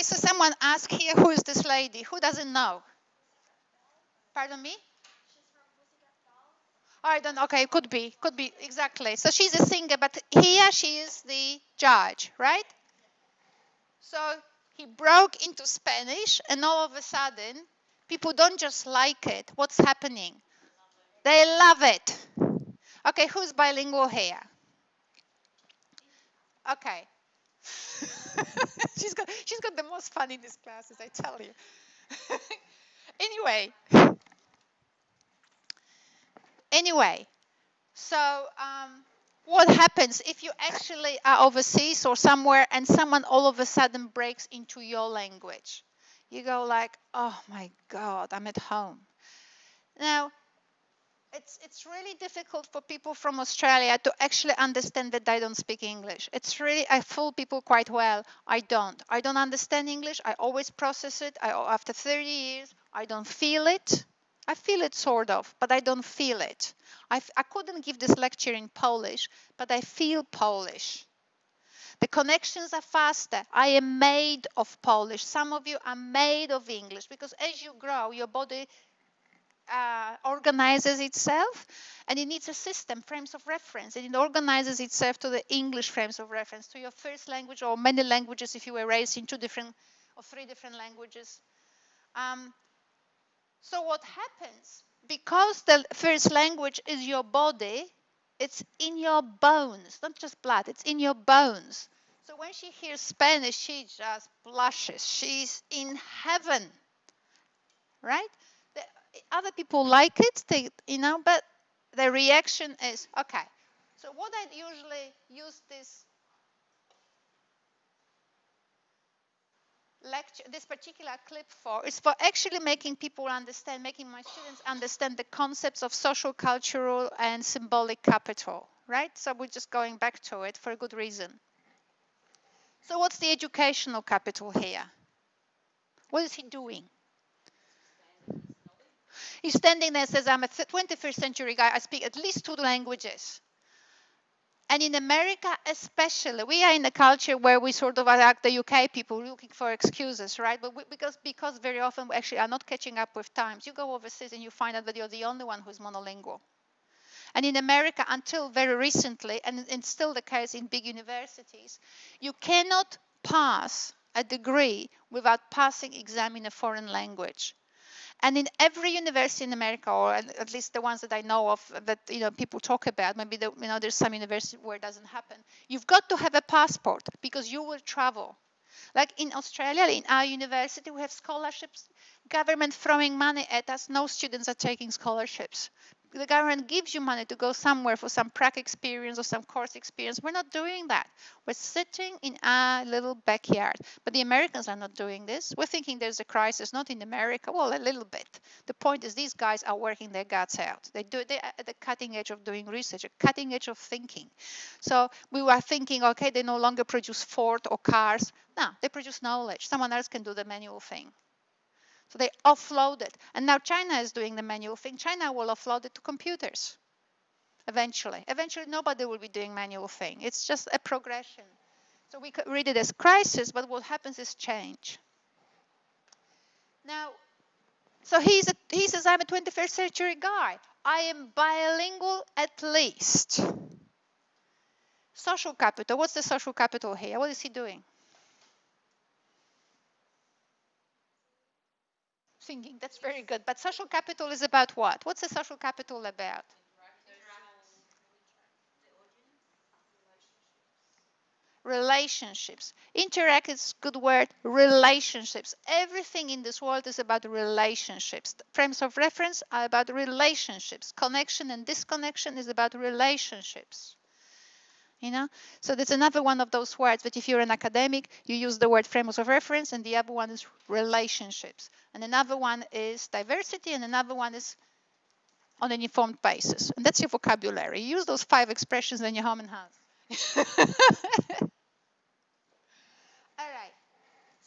so someone asked here, who is this lady? Who doesn't know? Pardon me? I don't know. Okay, could be, exactly. So she's a singer, but here she is the judge, right? So he broke into Spanish, and all of a sudden, people don't just like it. What's happening? They love it. Okay, who's bilingual here? Okay. she's got the most fun in these classes, I tell you. Anyway, so what happens if you actually are overseas or somewhere and someone all of a sudden breaks into your language? You go like, oh my God, I'm at home. Now, it's really difficult for people from Australia to actually understand that they don't speak English. It's really, I fool people quite well. I don't understand English. I always process it. After 30 years, I don't feel it. I feel it sort of, but I don't feel it. I couldn't give this lecture in Polish, but I feel Polish. The connections are faster. I am made of Polish. Some of you are made of English because as you grow, your body organizes itself, and it needs a system, frames of reference, and it organizes itself to the English frames of reference, to your first language or many languages if you were raised in 2 different or 3 different languages. So what happens? Because the first language is your body, it's in your bones, not just blood, it's in your bones. So when she hears Spanish, she just blushes. She's in heaven, right? Other people like it, but the reaction is, okay. So what I usually use this lecture, this particular clip for, is for actually making people understand, making my students understand the concepts of social, cultural, and symbolic capital, right? So we're just going back to it for a good reason. So what's the educational capital here? What is he doing? He's standing there and says, I'm a 21st century guy. I speak at least 2 languages. And in America especially, we are in a culture where we sort of are like the UK people looking for excuses, right? But because very often we actually are not catching up with times. You go overseas and you find out that you're the only one who's monolingual. And in America, until very recently, and it's still the case in big universities, you cannot pass a degree without passing exam in a foreign language. And in every university in America, or at least the ones that I know of that people talk about, maybe there's some university where it doesn't happen. You've got to have a passport because you will travel. Like in Australia, in our university, we have scholarships. Government throwing money at us. No students are taking scholarships. The government gives you money to go somewhere for some prac experience or some course experience. We're not doing that. We're sitting in our little backyard. But the Americans are not doing this. We're thinking there's a crisis, not in America. Well, a little bit. The point is these guys are working their guts out. They're at the cutting edge of doing research, a cutting edge of thinking. So we were thinking, okay, they no longer produce Ford or cars. No, they produce knowledge. Someone else can do the manual thing. So they offload it. And now China is doing the manual thing. China will offload it to computers eventually. Eventually, nobody will be doing manual thing. It's just a progression. So we could read it as crisis, but what happens is change. Now, so he says, I'm a 21st century guy. I am bilingual at least. Social capital. What's the social capital here? What is he doing? Thinking. That's very good. But social capital is about what? What's the social capital about? Relationships. Interact is a good word. Relationships. Everything in this world is about relationships. Frames of reference are about relationships. Connection and disconnection is about relationships. So that's another one of those words that if you're an academic, you use the word frames of reference, and the other one is relationships. And another one is diversity, and another one is on an informed basis. And that's your vocabulary. You use those 5 expressions in your home and house. All right.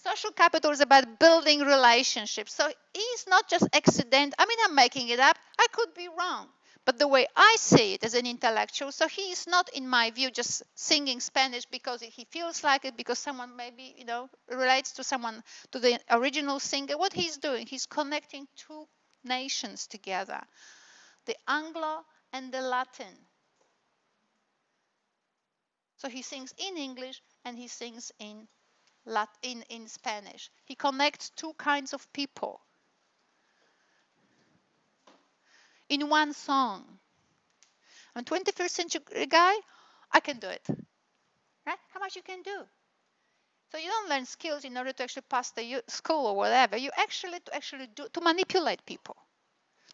Social capital is about building relationships. So he's not just accident. I mean, I'm making it up. I could be wrong. But the way I see it as an intellectual, so he is not, in my view, just singing Spanish because he feels like it, because someone maybe, relates to someone, to the original singer. What he's doing, he's connecting two nations together, the Anglo and the Latin. So he sings in English and he sings in Spanish. He connects two kinds of people in one song. I'm a 21st century guy, I can do it. Right? How much you can do? So you don't learn skills in order to actually pass the school or whatever. You actually do to manipulate people,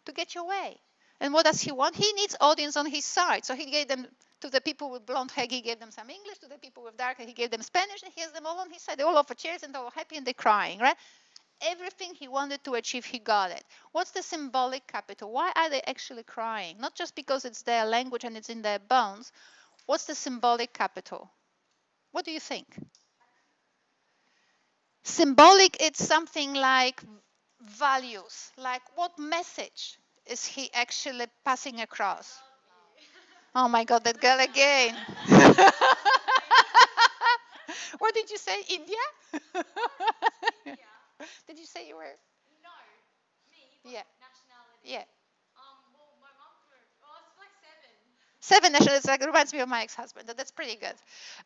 to get your way. And what does he want? He needs audience on his side. So he gave them, to the people with blonde hair, he gave them some English. To the people with dark hair, he gave them Spanish. And he has them all on his side. They're all over chairs and they're all happy and they're crying, right? Everything he wanted to achieve, he got it. What's the symbolic capital? Why are they actually crying? Not just because it's their language and it's in their bones. What's the symbolic capital? What do you think? Symbolic, it's something like values, like what message is he actually passing across? Oh my God, that girl again. What did you say, India? Did you say you were? No, me. Yeah. Nationality. Yeah. Well, my mom it's like seven nationalities. Like, it reminds me of my ex-husband. That's pretty good.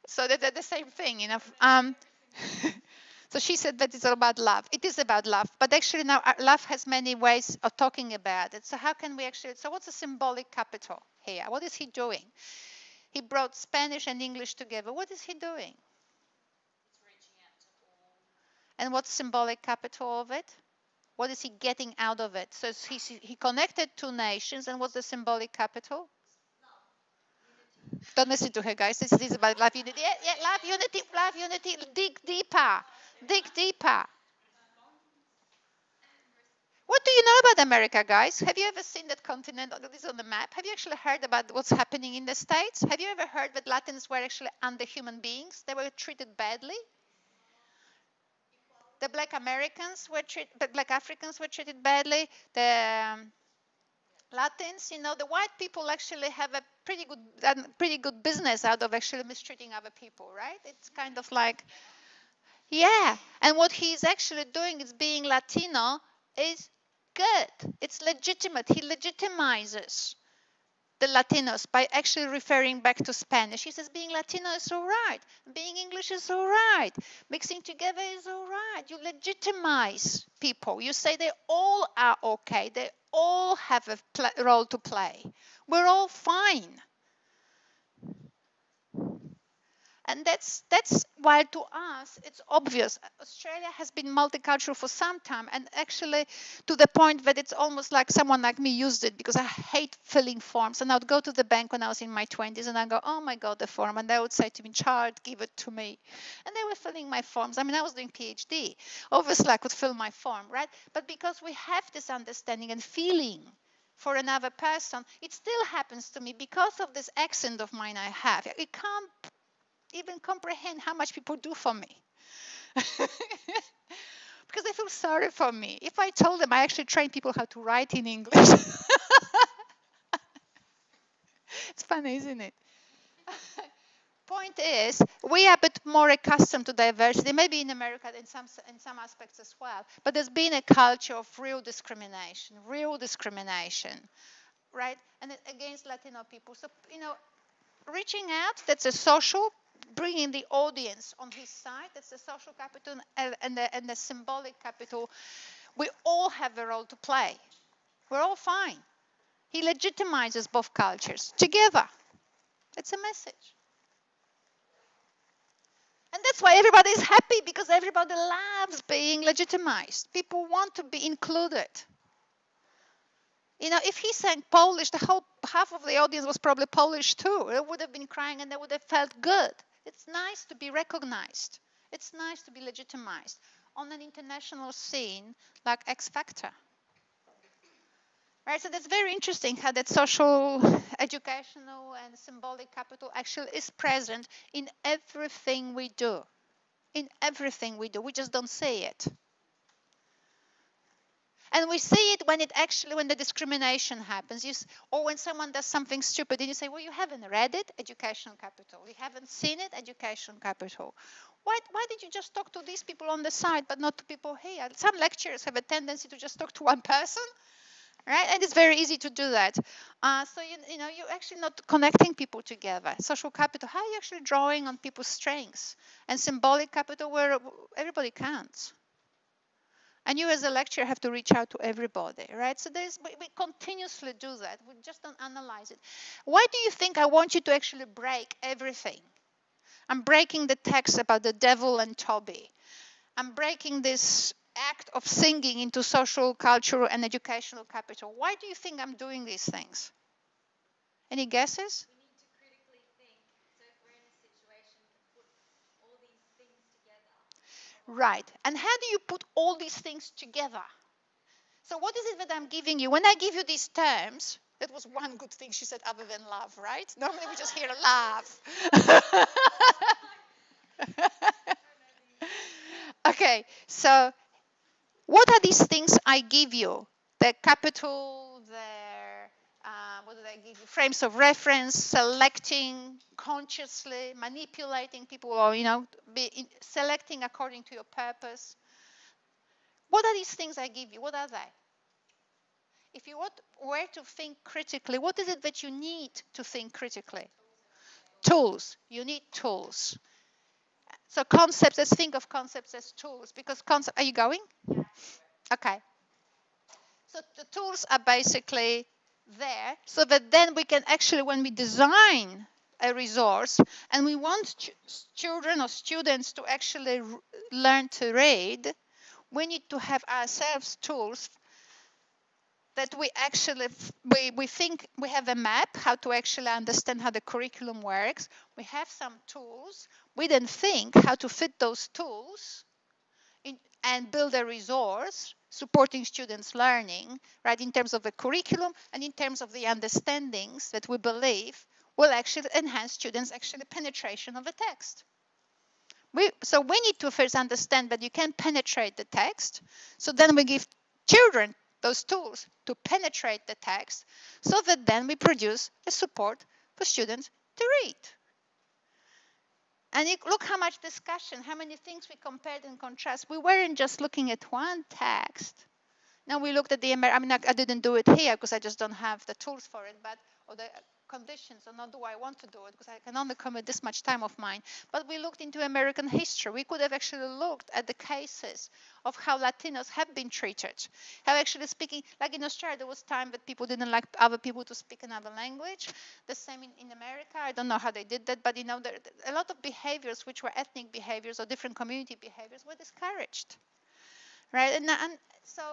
So they're the same thing, So she said that it's all about love. It is about love, but actually now love has many ways of talking about it. So how can we actually? So what's the symbolic capital here? What is he doing? He brought Spanish and English together. What is he doing? It's reaching out to all. And what's symbolic capital of it? What is he getting out of it? So he connected two nations, and what's the symbolic capital? Don't listen to her, guys. This is about love, unity. Yeah, love, unity, love, unity. Dig deeper. Dig deeper. What do you know about America, guys? Have you ever seen that continent? This is on the map. Have you actually heard about what's happening in the States? Have you ever heard that Latins were actually under human beings? They were treated badly. The black Americans were treated, but black Africans were treated badly. The Latins, the white people actually have a pretty good business out of actually mistreating other people, right? It's kind of like, yeah. And what he's actually doing is being Latino is good. It's legitimate. He legitimizes the Latinos by actually referring back to Spanish. He says being Latino is all right. Being English is all right. Mixing together is all right. You legitimize people. You say they all are okay. They all have a role to play. We're all fine. And that's why to us it's obvious. Australia has been multicultural for some time, and actually to the point that it's almost like someone like me used it, because I hate filling forms. And I would go to the bank when I was in my 20s and I'd go, oh my God, the form. And they would say to me, child, give it to me. And they were filling my forms. I mean, I was doing PhD. Obviously, I could fill my form, right? But because we have this understanding and feeling for another person, it still happens to me because of this accent of mine I have. It can't even comprehend how much people do for me. Because they feel sorry for me. If I told them I actually train people how to write in English. It's funny, isn't it? Point is, we are a bit more accustomed to diversity, maybe in America in some aspects as well, but there's been a culture of real discrimination, right? And against Latino people. So, reaching out, that's a social, bringing the audience on his side, that's the social capital, and the symbolic capital. We all have a role to play. We're all fine. He legitimizes both cultures together. It's a message. And that's why everybody is happy, because everybody loves being legitimized. People want to be included. If he sang Polish, the whole half of the audience was probably Polish too. They would have been crying and they would have felt good. It's nice to be recognized. It's nice to be legitimized on an international scene like X Factor. Right, so that's very interesting how that social, educational, and symbolic capital actually is present in everything we do. In everything we do, we just don't say it. And we see it when when the discrimination happens, or when someone does something stupid, and you say, well, you haven't read it, educational capital. You haven't seen it, educational capital. Why did you just talk to these people on the side, but not to people here? Some lecturers have a tendency to just talk to one person, right? And it's very easy to do that. So you're actually not connecting people together. Social capital, how are you actually drawing on people's strengths? And symbolic capital, where everybody counts. And you as a lecturer have to reach out to everybody, right? So we continuously do that. We just don't analyze it. Why do you think I want you to actually break everything? I'm breaking the text about the devil and Toby. I'm breaking this act of singing into social, cultural, and educational capital. Why do you think I'm doing these things? Any guesses? We need to critically think. So if we're in a situation to put all these things together. Right. And how do you put all these things together? So what is it that I'm giving you? When I give you these terms, that was one good thing she said other than love, right? Normally we just hear love. Okay, so what are these things I give you? The capital, what did I give you? Frames of reference, selecting consciously, manipulating people, or selecting according to your purpose. What are these things I give you? What are they? If you were to think critically, what is it that you need to think critically? Tools. You need tools. So concepts, let's think of concepts as tools, because are you going? Yeah. Okay. So the tools are basically there so that then we can actually, when we design a resource and we want children or students to actually learn to read, we need to have ourselves tools that we actually, we think we have a map how to actually understand how the curriculum works. We have some tools. We then think how to fit those tools and build a resource supporting students' learning, right, in terms of the curriculum and in terms of the understandings that we believe will actually enhance students' actually penetration of the text. So we need to first understand that you can penetrate the text. So then we give children those tools to penetrate the text so that then we produce a support for students to read. And look how much discussion, how many things we compared and contrast. We weren't just looking at one text. Now we looked at I didn't do it here because I just don't have the tools for it, or the conditions, or not do I want to do it because I can only commit this much time of mine. But we looked into American history. We could have actually looked at the cases of how Latinos have been treated. How actually speaking, like in Australia, there was time that people didn't like other people to speak another language. The same in America. I don't know how they did that, but a lot of behaviors which were ethnic behaviors or different community behaviors were discouraged. Right? And so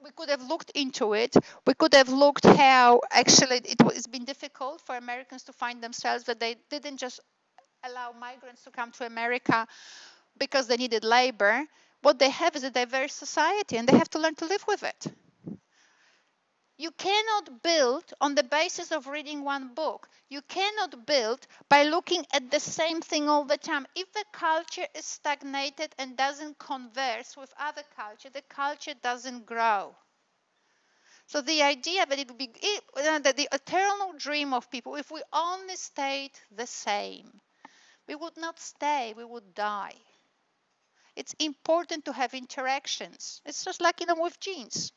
we could have looked into it. We could have looked how actually it's been difficult for Americans to find themselves, that they didn't just allow migrants to come to America because they needed labor. What they have is a diverse society, and they have to learn to live with it. You cannot build on the basis of reading one book. You cannot build by looking at the same thing all the time. If the culture is stagnated and doesn't converse with other culture, the culture doesn't grow. So the idea that it would be that the eternal dream of people, if we only stayed the same, we would not stay, we would die. It's important to have interactions. It's just like with genes.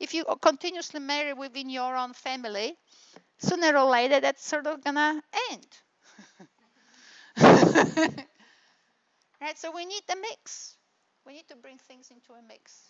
If you continuously marry within your own family, sooner or later that's sort of gonna end. Right? So we need a mix. We need to bring things into a mix.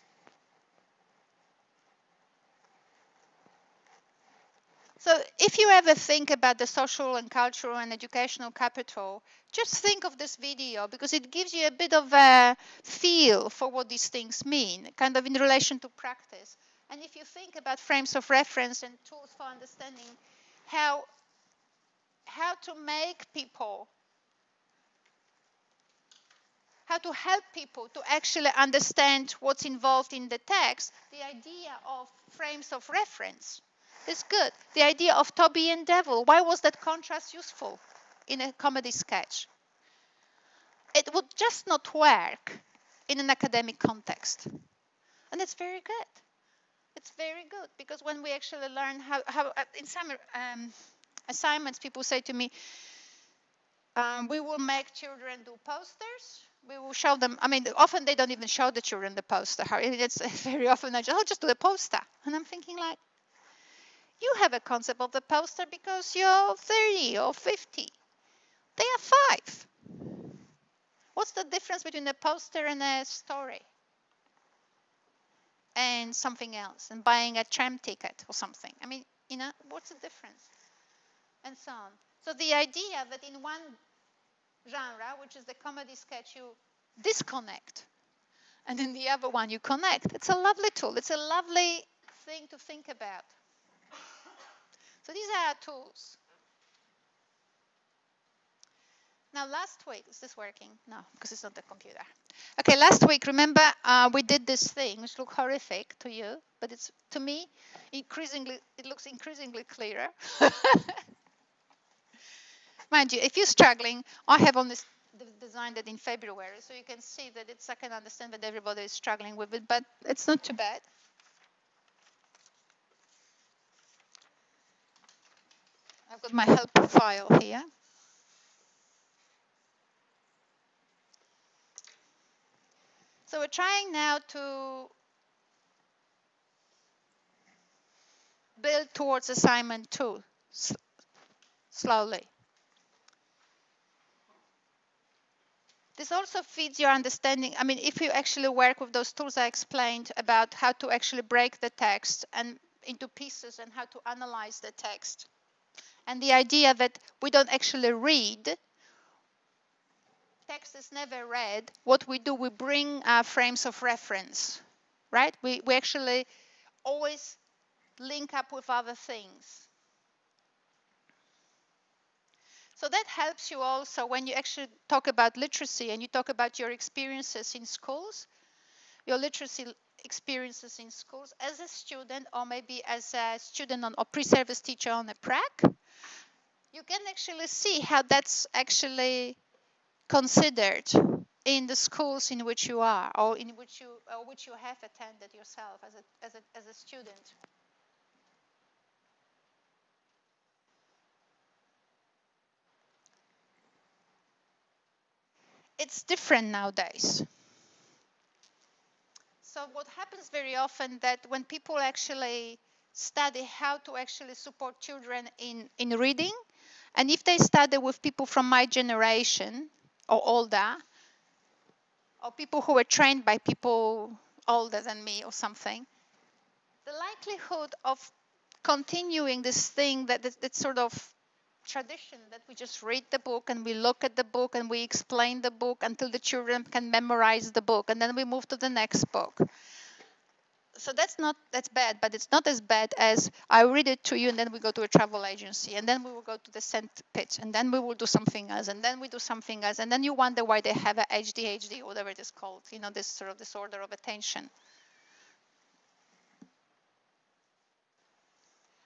So if you ever think about the social and cultural and educational capital, just think of this video because it gives you a bit of a feel for what these things mean, kind of in relation to practice. And if you think about frames of reference and tools for understanding how to make people, how to help people to actually understand what's involved in the text, the idea of frames of reference is good. The idea of Toby and Devil, why was that contrast useful in a comedy sketch? It would just not work in an academic context. And it's very good. It's very good because when we actually learn how in some assignments, people say to me, we will make children do posters. We will show them. I mean, often they don't even show the children the poster. It's very often I just do the poster. And I'm thinking like, you have a concept of the poster because you're 30 or 50. They are 5. What's the difference between a poster and a story? And something else, and buying a tram ticket or something. I mean, what's the difference? And so on. So the idea that in one genre, which is the comedy sketch, you disconnect, and in the other one you connect. It's a lovely tool. It's a lovely thing to think about. So these are our tools. Now, last week, is this working? No, because it's not the computer. Okay, last week, remember, we did this thing, which looked horrific to you, but it's, to me, it looks increasingly clearer. Mind you, if you're struggling, I have only designed it in February, so you can see that I can understand that everybody is struggling with it, but it's not too bad. I've got my help file here. So we're trying now to build towards assignment 2 slowly. This also feeds your understanding. I mean, if you actually work with those tools I explained about how to actually break the text and into pieces and how to analyze the text. And the idea that we don't actually read, text is never read. What we do, we bring our frames of reference, right? We actually always link up with other things. So that helps you also when you actually talk about literacy and you talk about your experiences in schools, your literacy experiences in schools as a student or maybe as a student or pre-service teacher on a prac. You can actually see how that's actually considered in the schools in which you are or in which you have attended yourself as a student. It's different nowadays. So what happens very often that when people actually study how to actually support children in reading, and if they study with people from my generation or older, or people who were trained by people older than me or something, the likelihood of continuing this thing that sort of tradition that we just read the book and we look at the book and we explain the book until the children can memorize the book and then we move to the next book. So that's bad, but it's not as bad as I read it to you and then we go to a travel agency and then we will go to the scent pit and then we will do something else and then we do something else and then you wonder why they have a ADHD or whatever it is called, this sort of disorder of attention.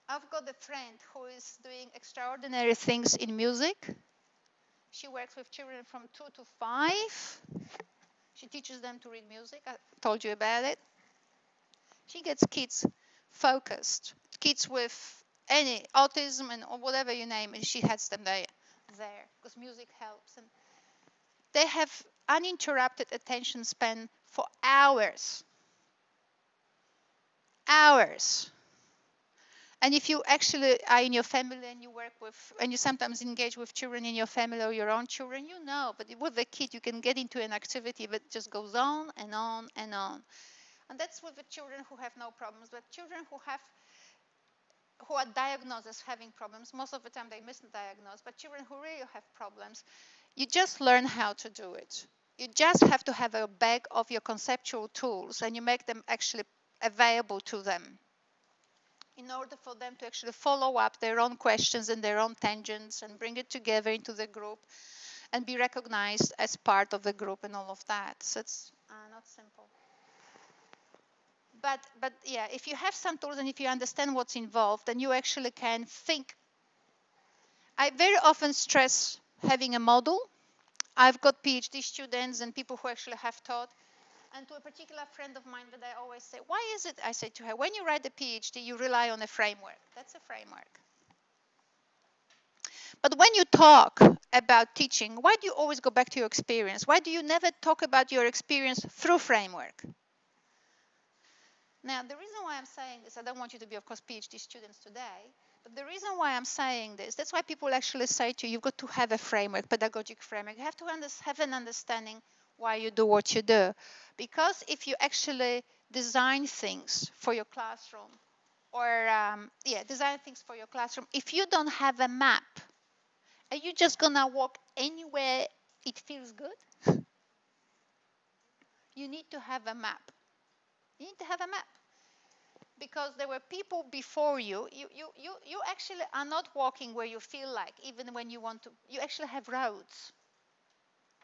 I've got a friend who is doing extraordinary things in music. She works with children from 2 to 5. She teaches them to read music. I told you about it. She gets kids focused, kids with any autism and or whatever you name, and she has them there because music helps. And they have uninterrupted attention span for hours. Hours. And if you actually are in your family and you work with, and you sometimes engage with children in your family or your own children, you know, but with the kid, you can get into an activity that just goes on and on and on. And that's with the children who have no problems, but children who are diagnosed as having problems, most of the time they misdiagnose, but children who really have problems, you just learn how to do it. You just have to have a bag of your conceptual tools and you make them actually available to them in order for them to actually follow up their own questions and their own tangents and bring it together into the group and be recognized as part of the group and all of that. So it's not simple. But yeah, if you have some tools and if you understand what's involved, then you actually can think. I very often stress having a model. I've got PhD students and people who actually have taught. And to a particular friend of mine that I always say, why is it, I say to her, when you write a PhD, you rely on a framework. That's a framework. But when you talk about teaching, why do you always go back to your experience? Why do you never talk about your experience through framework? Now, the reason why I'm saying this, I don't want you to be, of course, PhD students today, but the reason why I'm saying this, that's why people actually say to you, you've got to have a framework, pedagogic framework. You have to have an understanding why you do what you do. Because if you actually design things for your classroom, or, design things for your classroom, if you don't have a map, are you just going to walk anywhere it feels good? You need to have a map. You need to have a map. Because there were people before you. You actually are not walking where you feel like, even when you want to. You actually have roads,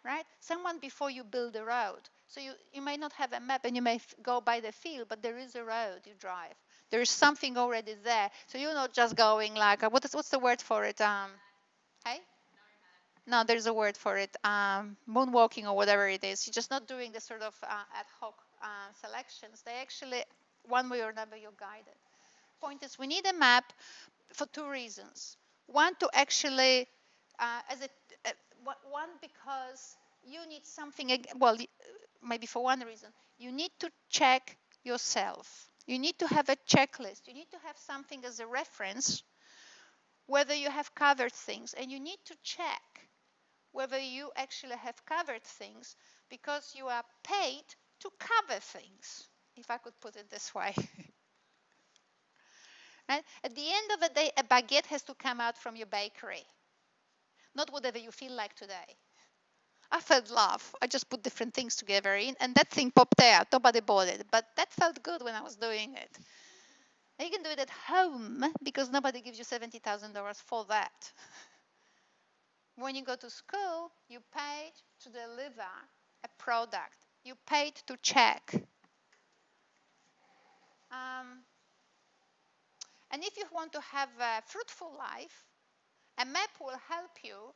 right? Someone before you build a road. So you may not have a map and you may go by the field, but there is a road you drive. There is something already there. So you're not just going like, what's the word for it? Hey? No, there's a word for it. Moonwalking or whatever it is. You're just not doing the sort of ad hoc selections. They actually, one way or another, you're guided. Point is, we need a map for two reasons. One, to actually, one, because you need something, well, maybe for one reason, you need to check yourself. You need to have a checklist. You need to have something as a reference, whether you have covered things, and you need to check whether you actually have covered things, because you are paid to cover things, if I could put it this way. Right? At the end of the day, a baguette has to come out from your bakery, not whatever you feel like today. I felt love. I just put different things together in, and that thing popped out. Nobody bought it, but that felt good when I was doing it. And you can do it at home because nobody gives you $70,000 for that. When you go to school, you paid to deliver a product. You paid to check. And if you want to have a fruitful life, a map will help you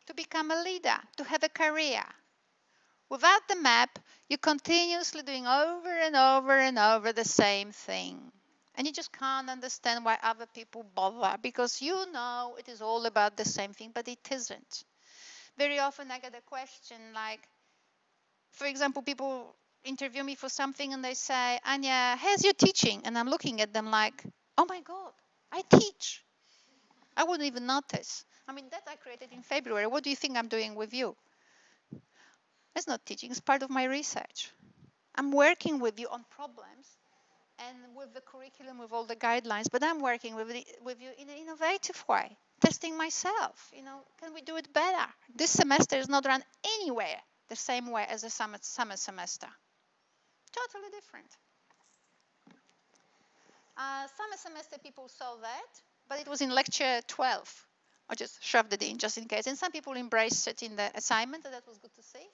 to become a leader, to have a career. Without the map, you're continuously doing over and over and over the same thing. And you just can't understand why other people bother, because you know it is all about the same thing, but it isn't. Very often I get a question like, for example, people interview me for something and they say, Ania, how's your teaching? And I'm looking at them like, oh my God, I teach. I wouldn't even notice. I mean, that I created in February. What do you think I'm doing with you? It's not teaching, it's part of my research. I'm working with you on problems and with the curriculum, with all the guidelines, but I'm working with you in an innovative way, testing myself. Can we do it better? This semester is not run anywhere the same way as a summer semester. Totally different. Summer semester people saw that, but it was in lecture 12. I just shoved it in just in case. And some people embraced it in the assignment, and that was good to see,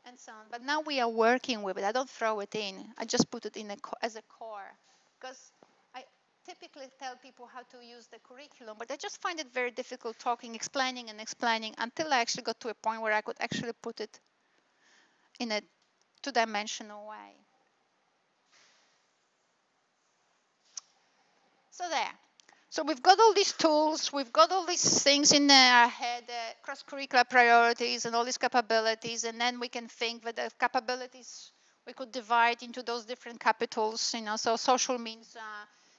and so on. But now we are working with it. I don't throw it in. I just put it in as a core, because I typically tell people how to use the curriculum, but I just find it very difficult talking, explaining until I actually got to a point where I could actually put it in a two-dimensional way. So there. So we've got all these tools, we've got all these things in our head, cross-curricular priorities and all these capabilities, and then we can think that the capabilities we could divide into those different capitals, so social means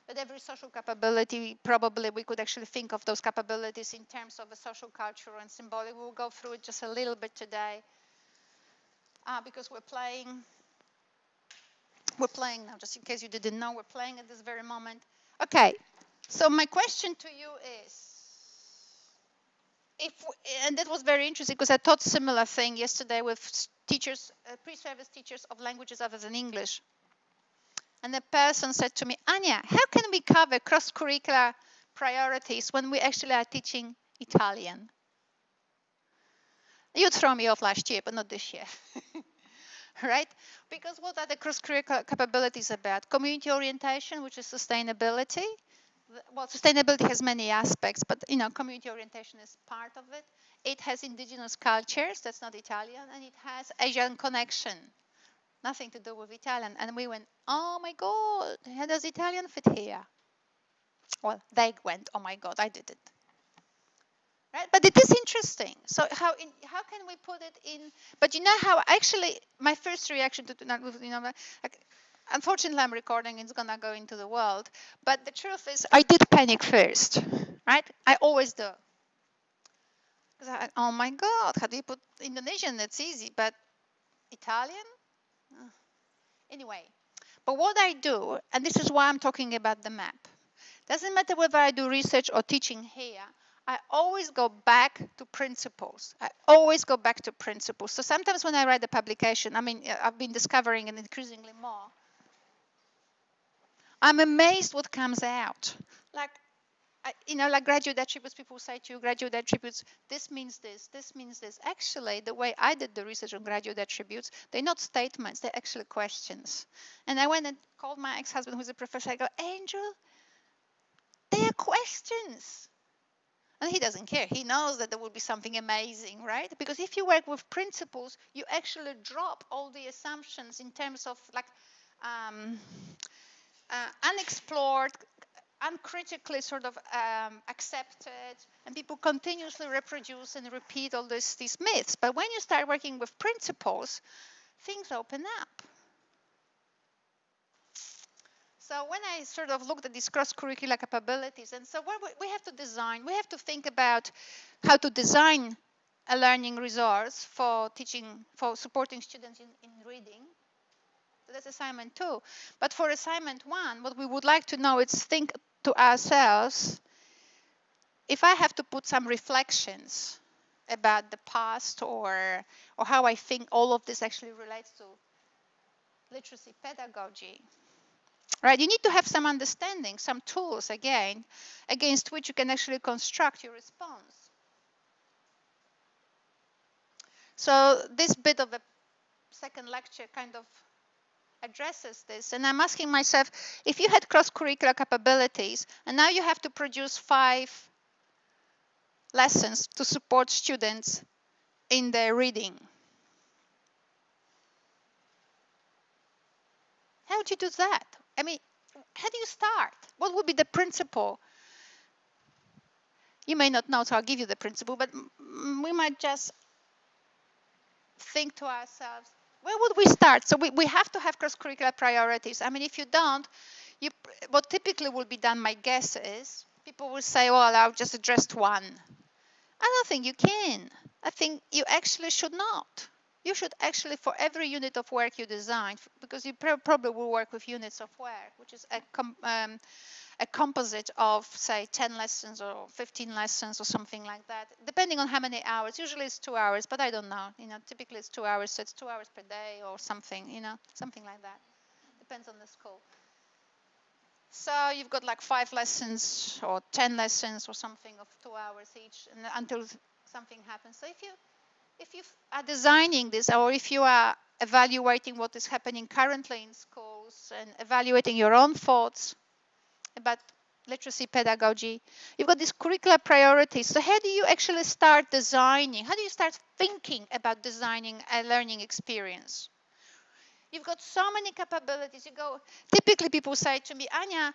that every social capability, probably we could actually think of those capabilities in terms of a social, cultural, and symbolic. We'll go through it just a little bit today because we're playing now, just in case you didn't know, we're playing at this very moment. Okay, so my question to you is, and that was very interesting because I taught similar thing yesterday with teachers, pre-service teachers of languages other than English. And the person said to me, Ania, how can we cover cross-curricular priorities when we actually are teaching Italian? You'd throw me off last year, but not this year. Right? Because what are the cross-curricular capabilities about? Community orientation, which is sustainability. Well, sustainability has many aspects, but community orientation is part of it. It has indigenous cultures, that's not Italian, and it has Asian connection. nothing to do with Italian. And we went, oh my God, how does Italian fit here? Well, they went, oh my God, I did it. Right? But it is interesting. So how can we put it in? But you know how actually my first reaction to like, unfortunately I'm recording, it's gonna go into the world. But the truth is, I did panic first, right? I always do. Oh my God, how do you put Indonesian? That's easy, but Italian? Anyway, but what I do, and this is why I'm talking about the map, doesn't matter whether I do research or teaching here, I always go back to principles. I always go back to principles. So sometimes when I write a publication, I mean, I've been discovering and increasingly more, I'm amazed what comes out. Like, like graduate attributes, people say to you, graduate attributes, this means this, this means this. Actually, the way I did the research on graduate attributes, they're not statements, they're actually questions. And I went and called my ex-husband, who's a professor. I go, Angel, they are questions. And he doesn't care. He knows that there will be something amazing, right? Because if you work with principles, you actually drop all the assumptions in terms of like unexplored, uncritically sort of accepted, and people continuously reproduce and repeat all these myths. But when you start working with principles, things open up. So when I sort of looked at these cross-curricular capabilities, and so what we have to design, we have to think about how to design a learning resource for teaching, for supporting students in reading. So that's assignment 2. But for assignment 1, what we would like to know is think to ourselves, if I have to put some reflections about the past or how I think all of this actually relates to literacy pedagogy, right? You need to have some understanding, some tools, again, against which you can actually construct your response. So this bit of the second lecture kind of addresses this. And I'm asking myself, if you had cross-curricular capabilities, and now you have to produce 5 lessons to support students in their reading, how would you do that? I mean, how do you start? What would be the principle? You may not know, so I'll give you the principle, but we might just think to ourselves, where would we start? So we have to have cross-curricular priorities. I mean, if you don't, what typically will be done, my guess is, people will say, well, I'll just address one. I don't think you can. I think you actually should not. You should actually, for every unit of work you design, because you probably will work with units of work, which is a composite of, say, 10 lessons or 15 lessons or something like that, depending on how many hours. Usually it's 2 hours, but I don't know. Typically it's 2 hours, so it's 2 hours per day or something, something like that. Depends on the school. So you've got like 5 lessons or 10 lessons or something of 2 hours each until something happens. So if you are designing this, or if you are evaluating what is happening currently in schools and evaluating your own thoughts about literacy pedagogy, you've got these curricular priorities. So how do you actually start designing? How do you start thinking about designing a learning experience? You've got so many capabilities. Typically people say to me, Ania,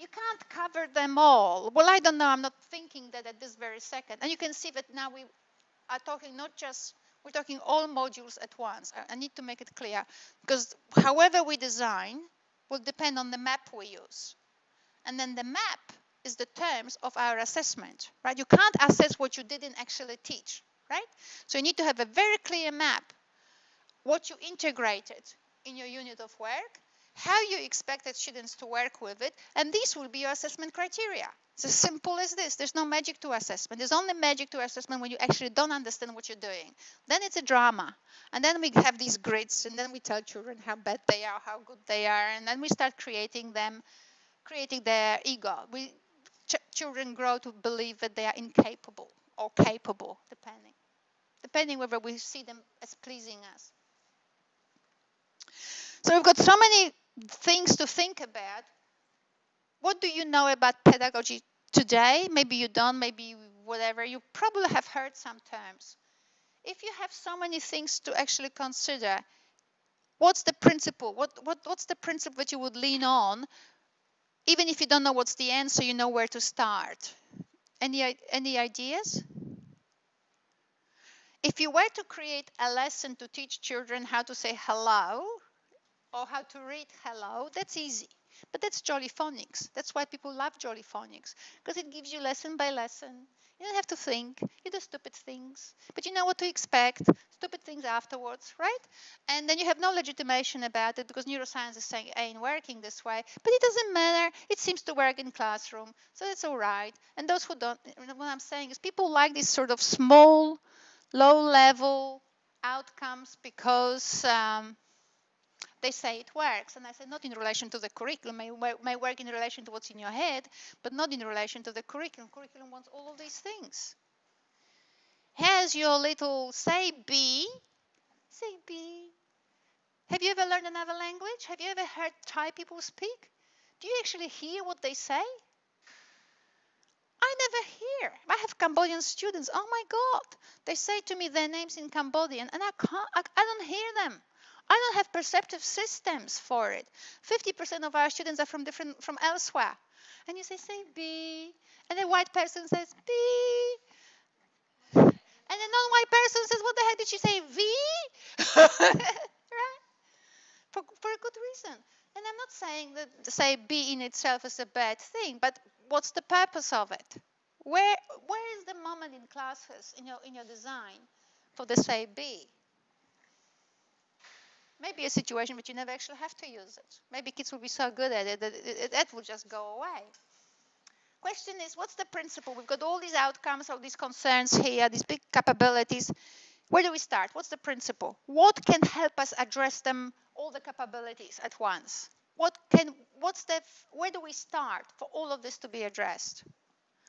you can't cover them all. Well, I don't know. I'm not thinking that at this very second. And you can see that now we are talking we're talking all modules at once. I need to make it clear, because however we design will depend on the map we use. And then the map is the terms of our assessment, right? You can't assess what you didn't actually teach, right? So you need to have a very clear map, what you integrated in your unit of work, how you expected students to work with it, and these will be your assessment criteria. It's as simple as this. There's no magic to assessment. There's only magic to assessment when you actually don't understand what you're doing. Then it's a drama. And then we have these grids, and then we tell children how bad they are, how good they are, and then we start creating their ego. Children grow to believe that they are incapable or capable, depending whether we see them as pleasing us. So we've got so many things to think about. What do you know about pedagogy today? Maybe you don't, maybe whatever. You probably have heard some terms. If you have so many things to actually consider, What's the principle? What's the principle that you would lean on? Even if you don't know what's the answer, you know where to start. Any ideas? If you were to create a lesson to teach children how to say hello or how to read hello, that's easy. But that's jolly phonics. That's why people love jolly phonics, because it gives you lesson by lesson. You don't have to think. You do stupid things, but you know what to expect. Stupid things afterwards, right? And then you have no legitimation about it because neuroscience is saying it ain't working this way. But it doesn't matter. It seems to work in classroom, so it's all right. And those who don't, what I'm saying is people like these sort of small, low-level outcomes because they say it works. And I say not in relation to the curriculum. May work in relation to what's in your head, but not in relation to the curriculum. Curriculum wants all of these things. Here's your little say B. Say B. Have you ever learned another language? Have you ever heard Thai people speak? Do you actually hear what they say? I never hear. I have Cambodian students. Oh my God. They say to me their names in Cambodian and I don't hear them. I don't have perceptive systems for it. 50% of our students are from elsewhere. And you say B. And the white person says B. And the non-white person says, what the heck did she say? V? Right? For a good reason. And I'm not saying that say B in itself is a bad thing, but what's the purpose of it? Where is the moment in classes in your design for the say B? Maybe a situation but you never actually have to use it. Maybe kids will be so good at it that that will just go away. Question is, what's the principle? We've got all these outcomes, all these concerns here, these big capabilities. Where do we start? What's the principle? What can help us address them, all the capabilities at once? Where do we start for all of this to be addressed?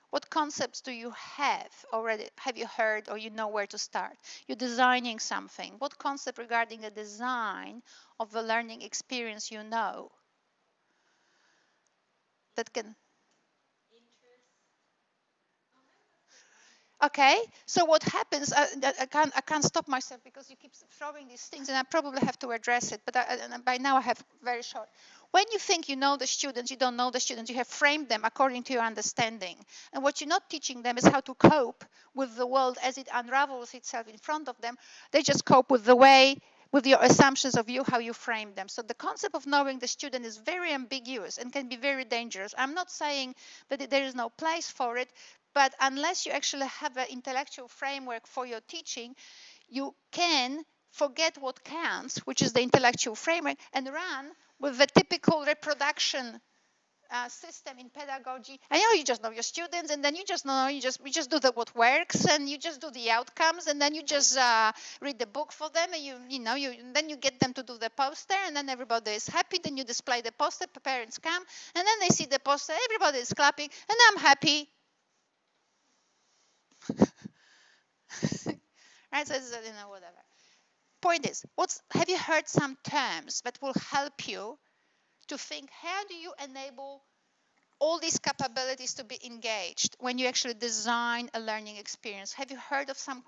What concepts do you have already? Have you heard or you know where to start? You're designing something. What concept regarding the design of the learning experience you know that can... Okay, so what happens, I can't stop myself because you keep throwing these things and I probably have to address it, but by now I have very short. When you think you know the students, you don't know the students, you have framed them according to your understanding. And what you're not teaching them is how to cope with the world as it unravels itself in front of them. They just cope with the way, with your assumptions of you, how you frame them. So the concept of knowing the student is very ambiguous and can be very dangerous. I'm not saying that there is no place for it, but unless you actually have an intellectual framework for your teaching, you can forget what counts, which is the intellectual framework, and run with the typical reproduction system in pedagogy. And you just know your students, and then you just know we just do what works, and you just do the outcomes, and then you just read the book for them, and then you get them to do the poster, and then everybody is happy. Then you display the poster, parents come, and then they see the poster, everybody is clapping, and I'm happy. Right? So whatever. Point is, have you heard some terms that will help you to think how do you enable all these capabilities to be engaged when you actually design a learning experience? Have you heard of some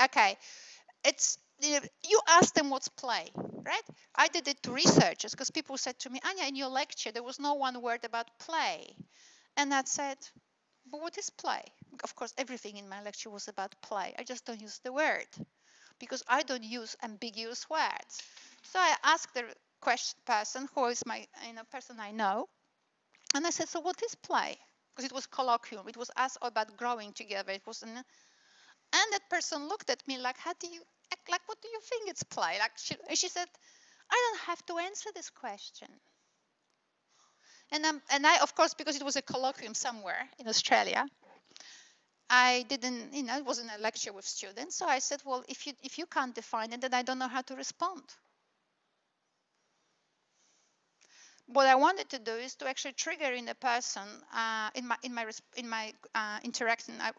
Okay, it's you ask them what's play, right? I did it to researchers because people said to me, Ania, in your lecture there was no one word about play, and I said, but what is play? Of course, everything in my lecture was about play. I just don't use the word because I don't use ambiguous words. So I asked the person who is my person I know, and I said, so what is play? Because it was colloquial. It was us all about growing together. It was, and that person looked at me like, how do you act? Like, what do you think it's play? Like, she said, I don't have to answer this question. And I, of course, because it was a colloquium somewhere in Australia, I didn't, it wasn't a lecture with students. So I said, well, if you can't define it, then I don't know how to respond. What I wanted to do is to actually trigger in a person in my interaction. I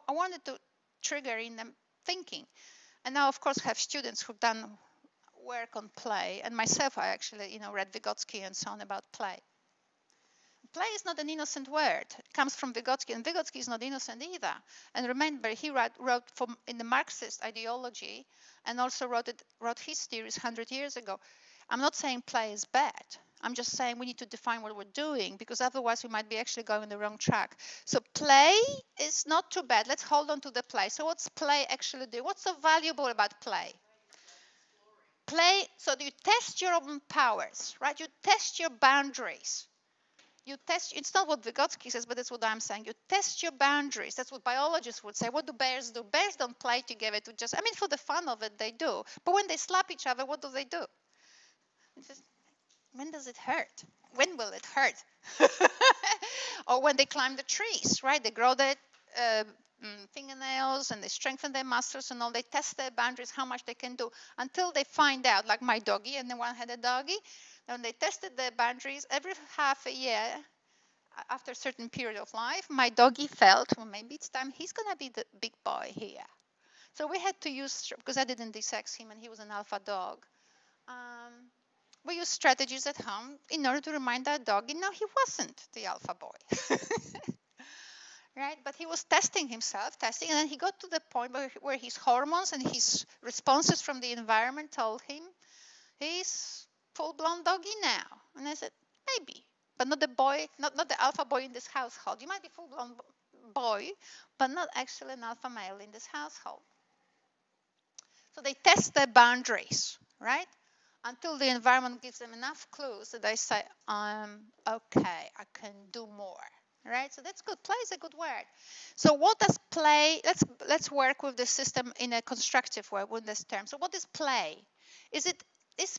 wanted to trigger in them thinking, and now of course have students who've done work on play, and myself I actually read Vygotsky and so on about play. Play is not an innocent word. It comes from Vygotsky, and Vygotsky is not innocent either. And remember, he wrote in the Marxist ideology, and also wrote his theories 100 years ago. I'm not saying play is bad. I'm just saying we need to define what we're doing, because otherwise we might be actually going the wrong track. So play is not too bad. Let's hold on to the play. So what's play actually do? What's so valuable about play? Play, so you test your own powers, right? You test your boundaries. You test, it's not what Vygotsky says, but that's what I'm saying. You test your boundaries. That's what biologists would say. What do bears do? Bears don't play together to just, I mean, for the fun of it, they do. But when they slap each other, what do they do? Just, when does it hurt? When will it hurt? Or when they climb the trees, right? They grow their fingernails and they strengthen their muscles and all. They test their boundaries, how much they can do, until they find out, like my doggy, and the one had a doggy. When they tested their boundaries, every half a year, after a certain period of life, my doggy felt, well, maybe it's time he's going to be the big boy here. So we had to use, because I didn't desex him and he was an alpha dog, we used strategies at home in order to remind our doggy, no, he wasn't the alpha boy. Right? But he was testing himself, and then he got to the point where his hormones and his responses from the environment told him he's full-blown doggy now. And I said, maybe, but not the boy, not the alpha boy in this household. You might be full-blown boy, but not actually an alpha male in this household. So they test their boundaries, right? Until the environment gives them enough clues that they say, okay, I can do more. Right, so that's good. Play is a good word. So what does play? Let's work with the system in a constructive way with this term. So what is play? Is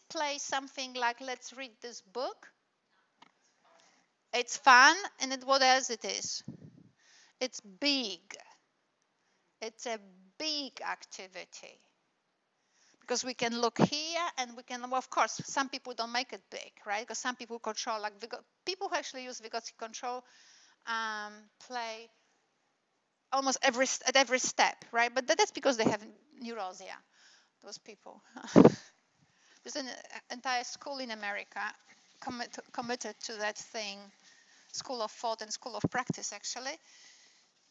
play something like, let's read this book? It's fun, and what else it is? It's big. It's a big activity. Because we can look here, and we can, well, of course, some people don't make it big, right? Because some people control, like people who actually use Vygotsky control play almost at every step, right? But that's because they have neurosia, those people. There's an entire school in America committed to that thing, school of thought and school of practice, actually.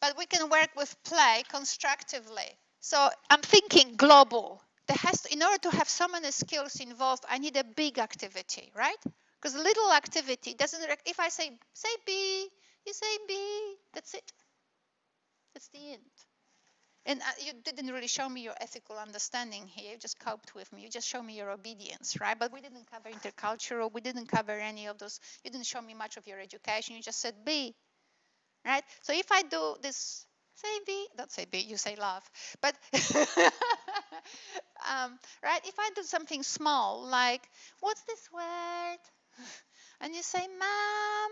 But we can work with play constructively. So I'm thinking global. In order to have so many skills involved, I need a big activity, right? Because a little activity doesn't, if I say B, you say B, that's it. That's the end. And you didn't really show me your ethical understanding here. You just coped with me. You just showed me your obedience, right? But we didn't cover intercultural. We didn't cover any of those. You didn't show me much of your education. You just said B, right? So if I do this, say B, don't say B, you say love. But, right, if I do something small, like, what's this word? And you say, Mom,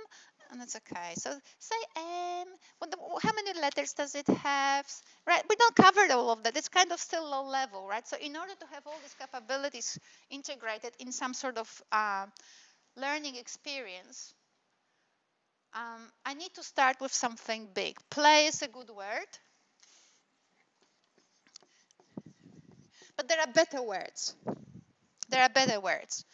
and that's okay. So say M. How many letters does it have? Right? We don't cover all of that. It's kind of still low level, right? So in order to have all these capabilities integrated in some sort of learning experience, I need to start with something big. Play is a good word. But there are better words. There are better words.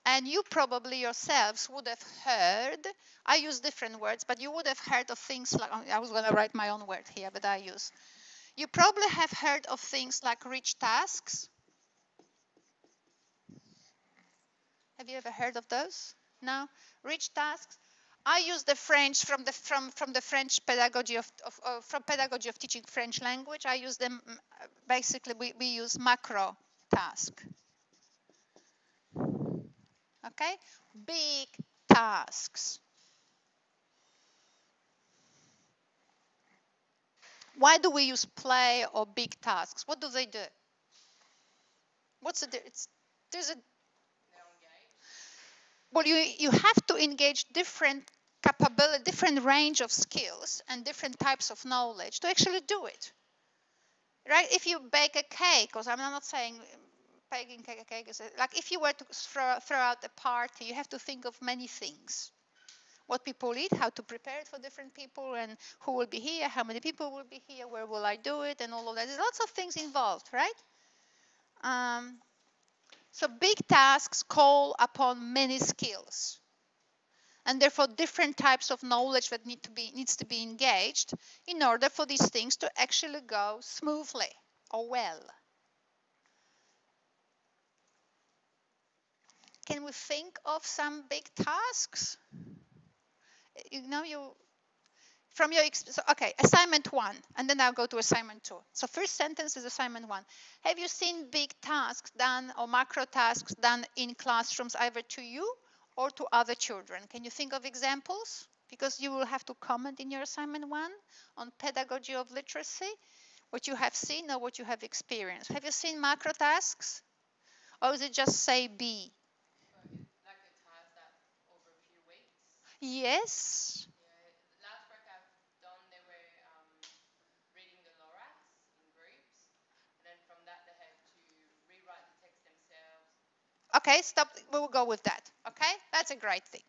And you probably yourselves would have heard, I use different words, but you would have heard of things like, I was going to write my own word here, but I use. You probably have heard of things like rich tasks. Have you ever heard of those? No? Rich tasks. I use the French from the French pedagogy from pedagogy of teaching French language. I use them, basically we use macro task. Okay? Big tasks. Why do we use play or big tasks? What do they do? What's the difference? Well, you have to engage different capability, different range of skills and different types of knowledge to actually do it. Right? If you bake a cake, because I'm not saying baking a cake is like if you were to throw out a party, you have to think of many things. What people eat, how to prepare it for different people, and who will be here, how many people will be here, where will I do it, and all of that. There's lots of things involved, right? So big tasks call upon many skills. And therefore different types of knowledge that needs to be engaged in order for these things to actually go smoothly or well. Can we think of some big tasks? You know, from your so, okay, assignment 1, and then I'll go to assignment 2. So first sentence is assignment 1. Have you seen big tasks done or macro tasks done in classrooms either to you or to other children? Can you think of examples? Because you will have to comment in your assignment 1 on pedagogy of literacy, what you have seen or what you have experienced. Have you seen macro tasks? Or is it just say B? Like a task that over a few weeks. Yes. Yeah, last work I've done, they were reading the Lorax in groups, and then from that they had to rewrite the text themselves. Okay, stop. We will go with that. Okay, that's a great thing.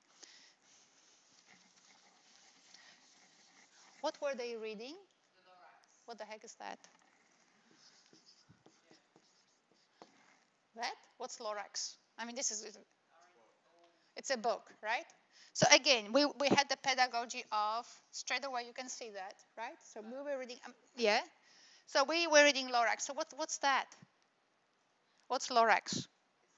What were they reading? The Lorax. What the heck is that? Yeah. That? What's Lorax? I mean, it's a book, right? So again, we had the pedagogy of, straight away you can see that, right? So we were reading, yeah. So we were reading Lorax. So what's that? What's Lorax? It's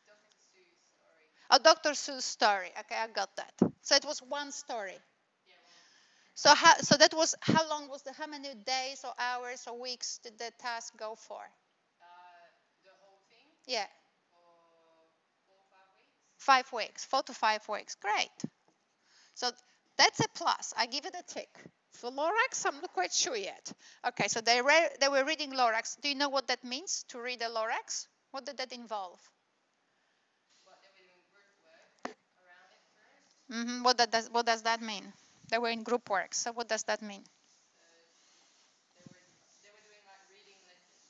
Dr. Seuss story. Oh, Dr. Seuss story. Okay, I got that. So it was one story. Yeah, So that was, how many days or hours or weeks did the task go for? the whole thing. Yeah. For 4 or 5 weeks. 5 weeks, 4 to 5 weeks. Great. So that's a plus. I give it a tick. For Lorax, I'm not quite sure yet. Okay, so they were reading Lorax. Do you know what that means, to read a Lorax? What did that involve? What, they were doing group work around it first? What does that mean? They were in group work. So what does that mean? They were doing like reading lessons.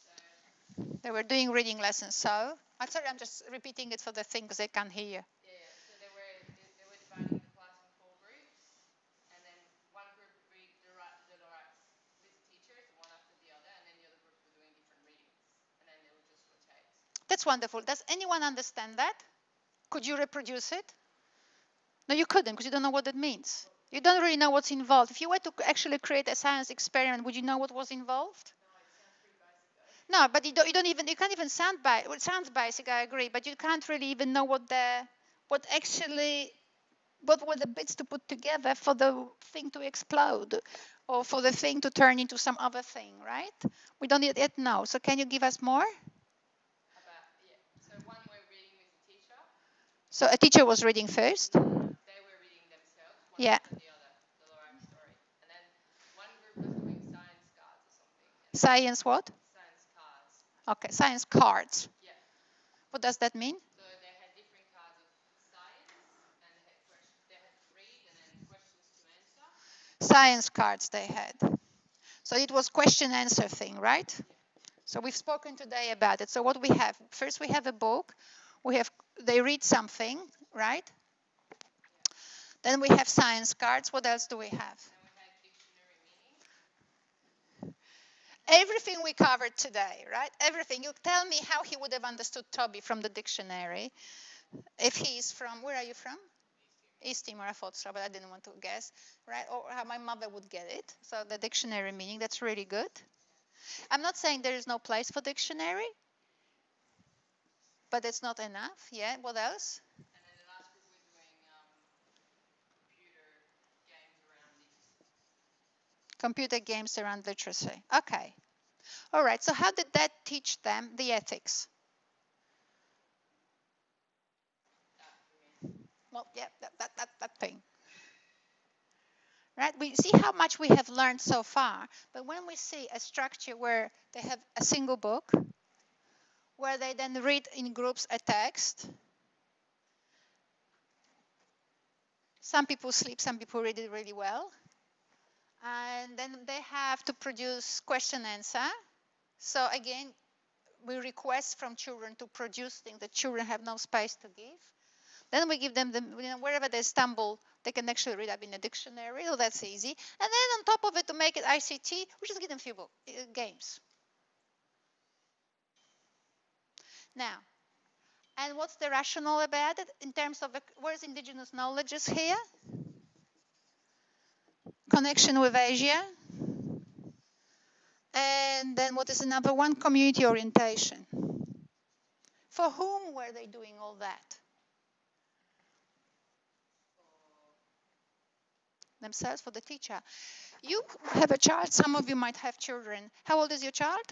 So They were doing reading lessons. So I'm sorry, I'm just repeating it for the thing because they can't hear you. yeah. So they were dividing the class in 4 groups, and then one group would read the Lorax with teachers, one after the other, and then the other group were doing different readings, and then they would just rotate. That's wonderful. Does anyone understand that? Could you reproduce it? No, you couldn't, because you don't know what it means. You don't really know what's involved. If you were to actually create a science experiment, would you know what was involved? No, it sounds pretty basic though. No, but you can't even sound basic. Well, it sounds basic, I agree, but you can't really even know what were the bits to put together for the thing to explode, or for the thing to turn into some other thing, right? We don't yet know. So can you give us more? So one were reading with the teacher. So a teacher was reading first. They were reading themselves, one Yeah. after the other, the Lorax story. And then one group was doing science cards or something. Science what? Science cards. Okay, science cards. Yeah. What does that mean? So they had different cards of science, and they had to read and then questions to answer. Science cards they had. So it was question answer thing, right? Yeah. So we've spoken today about it. So what we have, first we have a book, they read something, right? Yeah. Then we have science cards. What else do we have? Then we had dictionary meaning. Everything we covered today, right? Everything. You tell me how he would have understood Toby from the dictionary. If he's from, where are you from? East Timor. I thought so, but I didn't want to guess, right? Or how my mother would get it. So the dictionary meaning, that's really good. I'm not saying there is no place for dictionary, but it's not enough. Yeah, what else? And then the last group were doing computer games around literacy. Computer games around literacy. Okay. All right. So how did that teach them the ethics? Well, yeah, that thing. Right? We see how much we have learned so far, but when we see a structure where they have a single book, where they then read in groups a text, some people sleep, some people read it really well, and then they have to produce question answer. So again, we request from children to produce things that children have no space to give. Then we give them wherever they stumble, they can actually read up in a dictionary. Oh, that's easy. And then on top of it, to make it ICT, we just give them a few games. Now, And what's the rationale about it in terms of where's indigenous knowledge is here? Connection with Asia. And then what is another one? Community orientation. For whom were they doing all that? Themselves, for the teacher. You have a child, some of you might have children. How old is your child?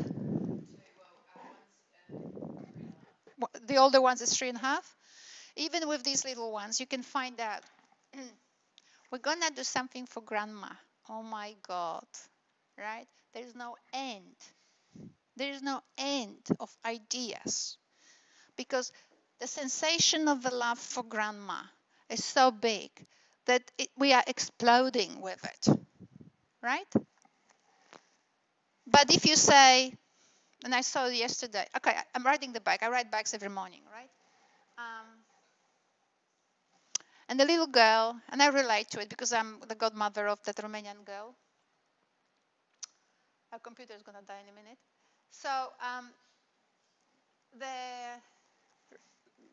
The older ones is 3.5. Even with these little ones, you can find out. We're gonna do something for grandma. Oh my God, right? There's no end. There is no end of ideas because the sensation of the love for grandma is so big that we are exploding with it, right? But if you say, and I saw it yesterday, okay, I'm riding the bike. I ride bikes every morning, right? And the little girl, and I relate to it because I'm the godmother of that Romanian girl. Our computer is going to die in a minute. So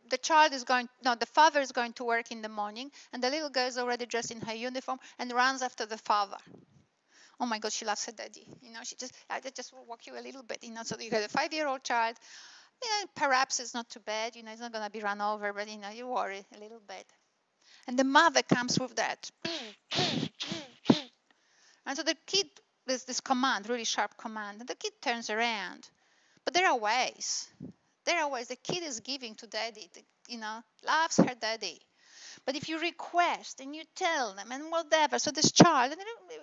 the child is going, no, the father is going to work in the morning, and the little girl is already dressed in her uniform and runs after the father. Oh my God, she loves her daddy. You know, I just walk you a little bit, you know, so you have a 5-year-old child. You know, perhaps it's not too bad, you know, it's not going to be run over, but, you know, you worry a little bit. And the mother comes with that. And so the kid, there's this command, really sharp command, and the kid turns around. But there are ways. There are ways the kid is giving to daddy, you know, loves her daddy. But if you request and you tell them and whatever, so this child, and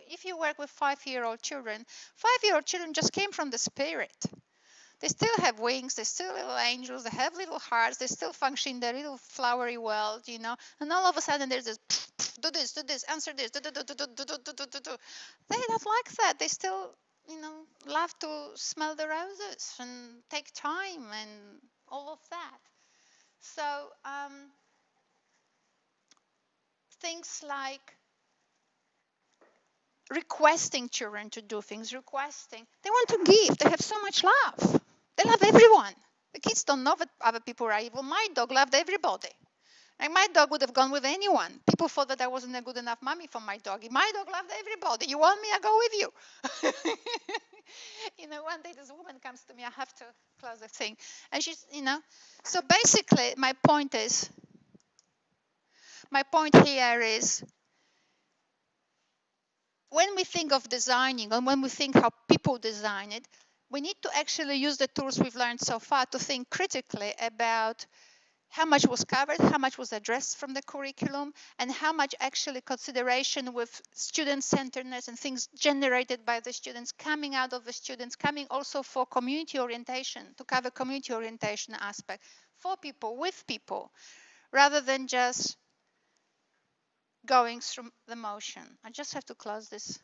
if you work with 5-year-old children, 5-year-old children just came from the spirit. They still have wings, they're still little angels, they have little hearts, they still function in their little flowery world, you know. And all of a sudden there's this, do this, answer this, do. They're not like that. They still, you know, love to smell the roses and take time and all of that. So things like requesting children to do things, they want to give. They have so much love. They love everyone. The kids don't know that other people are evil. My dog loved everybody. And my dog would have gone with anyone. People thought that I wasn't a good enough mommy for my dog. My dog loved everybody. You want me, I go with you. You know, one day this woman comes to me, I have to close the thing. And she's, you know, so basically my point here is when we think of designing and when we think how people design it, we need to actually use the tools we've learned so far to think critically about how much was covered, how much was addressed from the curriculum, and how much actually consideration with student-centeredness and things generated by the students, coming out of the students, coming also for community orientation, to cover community orientation aspect, for people, with people, rather than just going through the motion. I just have to close this